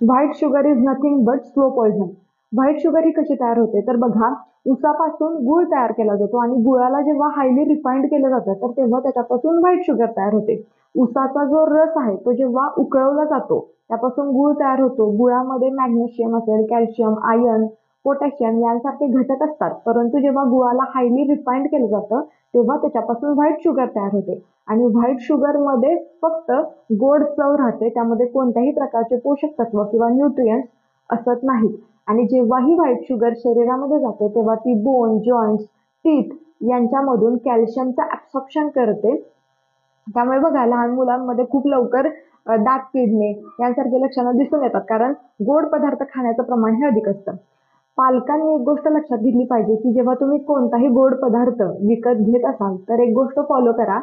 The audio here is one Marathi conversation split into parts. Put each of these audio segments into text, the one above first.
White sugar is nothing but slow poison. White sugar ही कशी तयार होते तर बघा, ऊसापासून गुळ तयार केला जातो आणि गुळाला जेव्हा हायली रिफाइंड केलं जातं तर तेव्हा त्याच्यापासून व्हाईट शुगर तयार होते. ऊसाचा जो रस आहे तो जेव्हा उकळवला जातो त्यापासून गुळ तयार होतो. गुळामध्ये मॅग्नेशियम असेल, कॅल्शियम, आयर्न, पोटॅशियम यांसारखे घटक असतात, परंतु जेव्हा गुळाला हायली रिफाइंड केलं जातं तेव्हा त्याच्यापासून व्हाईट शुगर तयार होते. आणि व्हाईट शुगर मध्ये फक्त गोड चव राहते, त्यामध्ये कोणत्याही प्रकारचे पोषक तत्व किंवा न्यूट्रिएंट्स असत नाहीत. आणि जेव्हा ही व्हाईट शुगर शरीरामध्ये जाते तेव्हा ती बोन, जॉईंट्स, टीथ यांच्यामधून कॅल्शियमचं ऍब्सॉर्प्शन करते. त्यामुळे बघा, लहान मुलांमध्ये खूप लवकर दात किडणे यांसारखे लक्षणं दिसून येतात, कारण गोड पदार्थ खाण्याचं प्रमाण हे अधिक असतं. पालकांनी एक गोष्ट लक्षात घेतली पाहिजे की जेव्हा तुम्ही कोणताही गोड पदार्थ विकत घेत असाल तर एक गोष्ट फॉलो करा.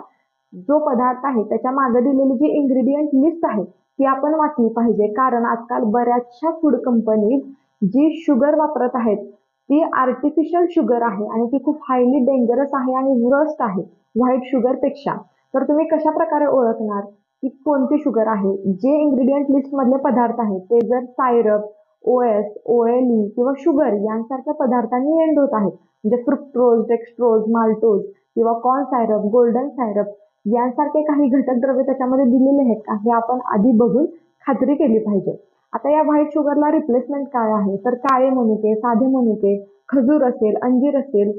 जो पदार्थ आहे त्याच्या मागे दिलेली जी इन्ग्रेडियंट लिस्ट आहे ती आपण वाचली पाहिजे, कारण आजकाल बऱ्याचशा फूड कंपनीज जी शुगर वापरत आहेत ती आर्टिफिशियल शुगर आहे आणि ती खूप हायली डेंजरस आहे आणि वर्स्ट आहे व्हाईट शुगर पेक्षा. तर तुम्ही कशा प्रकारे ओळखणार की कोणती शुगर आहे? जे इन्ग्रेडियंट लिस्ट मधले पदार्थ आहेत ते जर सायरप, ओएस, ओएलई किंवा शुगर यांसारख्या पदार्थांनी एंड होत आहेत, म्हणजे फ्रुक्टोज, डेक्स्ट्रोज, माल्टोज किंवा कॉर्न सायरप, गोल्डन सायरप यांसारखे काही घटक द्रव्य त्याच्यामध्ये दिलेले आहेत का हे आपण आधी बघून खात्री केली पाहिजे. आता या व्हाईट शुगरला रिप्लेसमेंट काय आहे तर काळे मनुके, साधे मनुके, खजूर असेल, अंजीर असेल,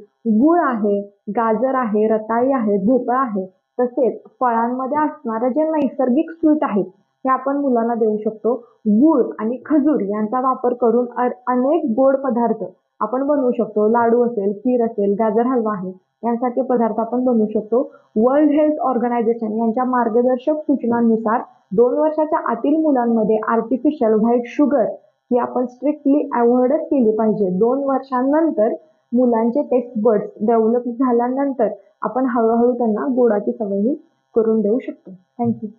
गुळ आहे, गाजर आहे, रताळी आहे, भोपळा आहे, तसेच फळांमध्ये असणारे जे नैसर्गिक स्वीट आहेत हे आपण मुलांना देऊ शकतो. गूळ आणि खजूर यांचा वापर करून अनेक गोड पदार्थ आपण बनवू शकतो. लाडू असेल, खीर असेल, गाजर हलवा आहे यांसारखे पदार्थ आपण बनवू शकतो. वर्ल्ड हेल्थ ऑर्गनायझेशन यांच्या मार्गदर्शक सूचनांनुसार 2 वर्षाच्या आतील मुलांमध्ये आर्टिफिशियल व्हाईट शुगर ही आपण स्ट्रिक्टली अवॉइडच केली पाहिजे. 2 वर्षांनंतर मुलांचे टेस्ट बड्स डेव्हलप झाल्यानंतर आपण हळूहळू त्यांना गोडाची सवयही करून देऊ शकतो. थँक्यू.